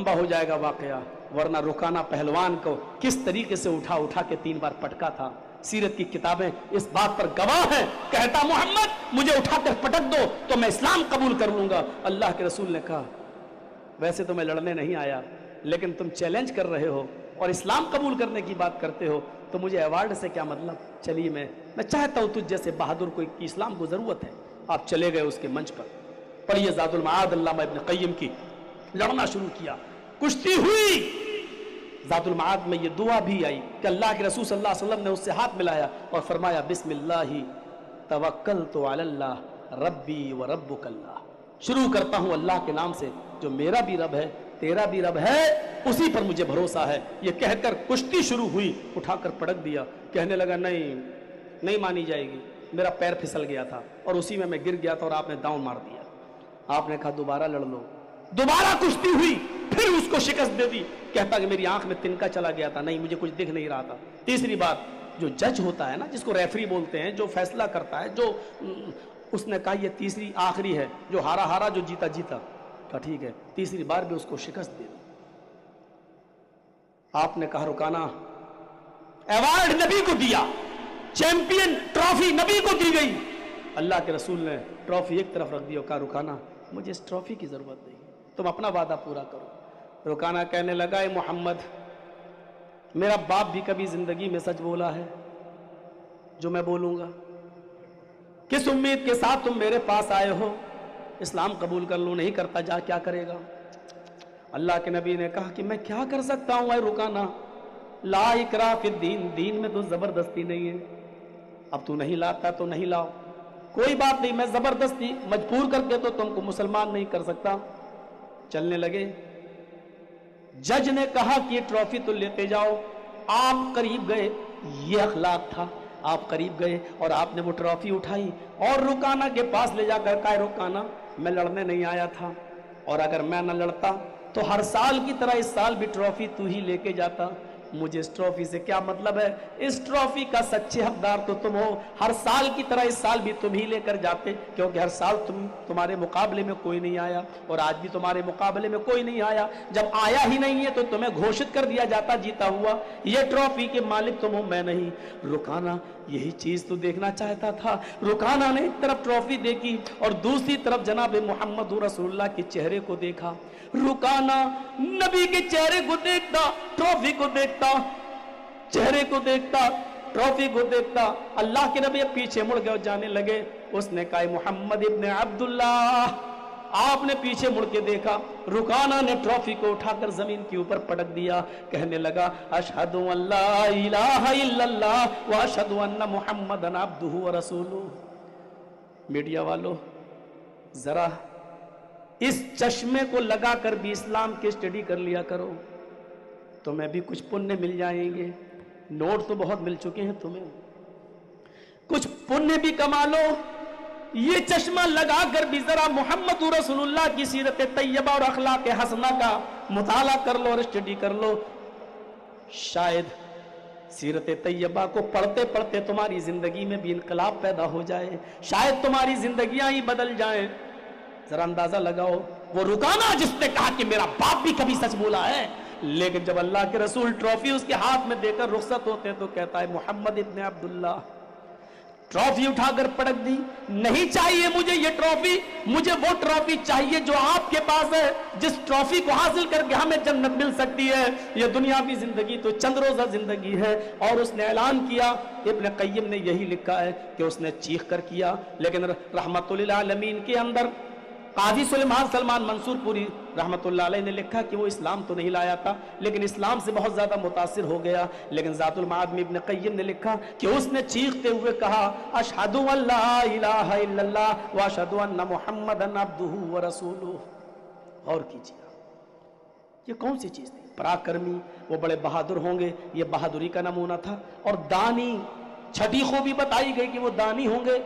लंबा हो जाएगा वाकया, वरना रुकाना पहलवान को किस तरीके से उठा उठा के 3 बार पटका था। सीरत की किताबें इस बात पर गवाह हैं। कहता मोहम्मद मुझे उठाकर पटक दो तो मैं इस्लाम कबूल कर लूंगा। अल्लाह के रसूल ने कहा वैसे तो मैं लड़ने नहीं आया, लेकिन तुम चैलेंज कर रहे हो और इस्लाम कबूल करने की बात करते हो, तो मुझे अवार्ड से क्या मतलब। चलिए मैं चाहता हूं तुझ जैसे बहादुर को कि इस्लाम को जरूरत है। आप चले गए उसके मंच पर। पढ़िए ज़ादुल मआद अल्लामा इब्न क़य्यिम की। लड़ना शुरू किया, कुश्ती हुई। ज़ादुल मआद में ये दुआ भी आई कि अल्लाह के रसूल सल्लल्लाहु अलैहि वसल्लम ने उससे हाथ मिलाया और फरमाया बिस्मिल्लाहि तवक्कलतु अलल्लाह रब्बी व रब्बुकल्लाह। शुरू करता हूं अल्लाह के नाम से जो मेरा भी रब है तेरा भी रब है, उसी पर मुझे भरोसा है। ये कहकर कुश्ती शुरू हुई, उठाकर पटक दिया। कहने लगा नहीं मानी जाएगी, मेरा पैर फिसल गया था और उसी में मैं गिर गया था और आपने दांव मार दिया। आपने कहा दोबारा लड़ लो। दोबारा कुश्ती हुई, फिर उसको शिकस्त दे दी। कहता कि मेरी आंख में तिनका चला गया था, नहीं मुझे कुछ दिख नहीं रहा था। तीसरी बार जो जज होता है ना, जिसको रेफरी बोलते हैं, जो फैसला करता है, जो उसने कहा ये तीसरी आखिरी है, जो हारा हारा जो जीता जीता। कहा ठीक है। तीसरी बार भी उसको शिकस्त दे दी। आपने कहा रुकाना, अवार्ड नबी को दिया, चैंपियन ट्रॉफी नबी को दी गई। अल्लाह के रसूल ने ट्रॉफी एक तरफ रख दी और कहा रुकाना मुझे इस ट्रॉफी की जरूरत नहीं, तुम अपना वादा पूरा करो। रुकाना कहने लगा ए मोहम्मद, मेरा बाप भी कभी जिंदगी में सच बोला है जो मैं बोलूंगा। किस उम्मीद के साथ तुम मेरे पास आए हो, इस्लाम कबूल कर लो, नहीं करता जा क्या करेगा। अल्लाह के नबी ने कहा कि मैं क्या कर सकता हूं रुकाना, ला इकराह फिद दीन, दीन में तो जबरदस्ती नहीं है। अब तू नहीं लाता तो नहीं लाओ, कोई बात नहीं, मैं जबरदस्ती मजबूर करके तो तुमको मुसलमान नहीं कर सकता। चलने लगे। जज ने कहा कि ये ट्रॉफी तो लेते जाओ। आप करीब गए, ये अखलाक था। आप करीब गए और आपने वो ट्रॉफी उठाई और रुकाना के पास ले जाकर कहा रुकाना मैं लड़ने नहीं आया था, और अगर मैं न लड़ता तो हर साल की तरह इस साल भी ट्रॉफी तू ही लेके जाता। मुझे इस ट्रॉफी से क्या मतलब है, इस ट्रॉफी का सच्चे हकदार तो तुम हो। हर साल की तरह इस साल भी तुम ही लेकर जाते, क्योंकि हर साल तुम्हारे मुकाबले में कोई नहीं आया और आज भी तुम्हारे मुकाबले में कोई नहीं आया। जब आया ही नहीं है तो तुम्हें घोषित कर दिया जाता जीता हुआ, ये ट्रॉफी के मालिक तुम हो, मैं नहीं। रुकाना यही चीज तो देखना चाहता था। रुकाना ने एक तरफ ट्रॉफी देखी और दूसरी तरफ जनाब मोहम्मद रसूलुल्लाह के चेहरे को देखा। रुकाना नबी के चेहरे को देखता, ट्रॉफी को देखता, चेहरे को देखता, ट्रॉफी को देखता। अल्लाह के नबी पीछे मुड़ गए और जाने लगे। उसने कहा मोहम्मद इब्ने अब्दुल्लाह, आपने पीछे मुड़ के देखा। रुकाना ने ट्रॉफी को उठाकर जमीन के ऊपर पटक दिया। कहने लगा अशहदु अल्ला इलाहा इल्लल्लाह व अशहदु अन्ना मुहम्मदन अब्दुहु व रसूलुहु। मीडिया वालों, जरा इस चश्मे को लगाकर भी इस्लाम की स्टडी कर लिया करो, तुम्हें भी कुछ पुण्य मिल जाएंगे। नोट तो बहुत मिल चुके हैं तुम्हें, कुछ पुण्य भी कमा लो। ये चश्मा लगाकर भी जरा मोहम्मद रसूलुल्लाह की सीरत तैयबा और अखलाक हसना का मुताला कर लो और स्टडी कर लो। शायद सीरत तैयबा को पढ़ते पढ़ते तुम्हारी जिंदगी में भी इनकलाब पैदा हो जाए, शायद तुम्हारी जिंदगियां ही बदल जाएं। जरा अंदाजा लगाओ, वो रुकाना जिसने कहा कि मेरा बाप भी कभी सच बोला है, लेकिन जब अल्लाह के रसूल ट्रॉफी उसके हाथ में देकर रुखसत होते तो कहता है मोहम्मद इब्ने अब्दुल्लाह। ट्रॉफी उठाकर पटक दी। नहीं चाहिए मुझे ये ट्रॉफी, मुझे वो ट्रॉफी चाहिए जो आपके पास है, जिस ट्रॉफी को हासिल करके हमें जन्नत मिल सकती है। ये दुनियावी जिंदगी तो चंद रोजा जिंदगी है। और उसने ऐलान किया, इब्न क़य्यिम ने यही लिखा है कि उसने चीख कर किया, लेकिन रहमतुल लिल आलमीन के अंदर काजी सुलेमान सलमान मंसूरपुरी रहमतुल्लाह अलैह ने लिखा कि वो इस्लाम तो नहीं लाया था, लेकिन इस्लाम से बहुत ज्यादा मुतासिर हो गया। लेकिन ज़ातुल मआद में इब्न क़य्यिम ने लिखा कि उसने चीखते हुए कहा अशहदु अल्ला इलाहा इल्लल्लाह व अशहदु अन्ना मुहम्मदन अब्दुहु व रसूलुहु। और कीजिए, ये कौन सी चीज थी? पराक्रमी, वो बड़े बहादुर होंगे, ये बहादुरी का नमूना था। और दानी, छठी खूबी बताई गई कि वो दानी होंगे।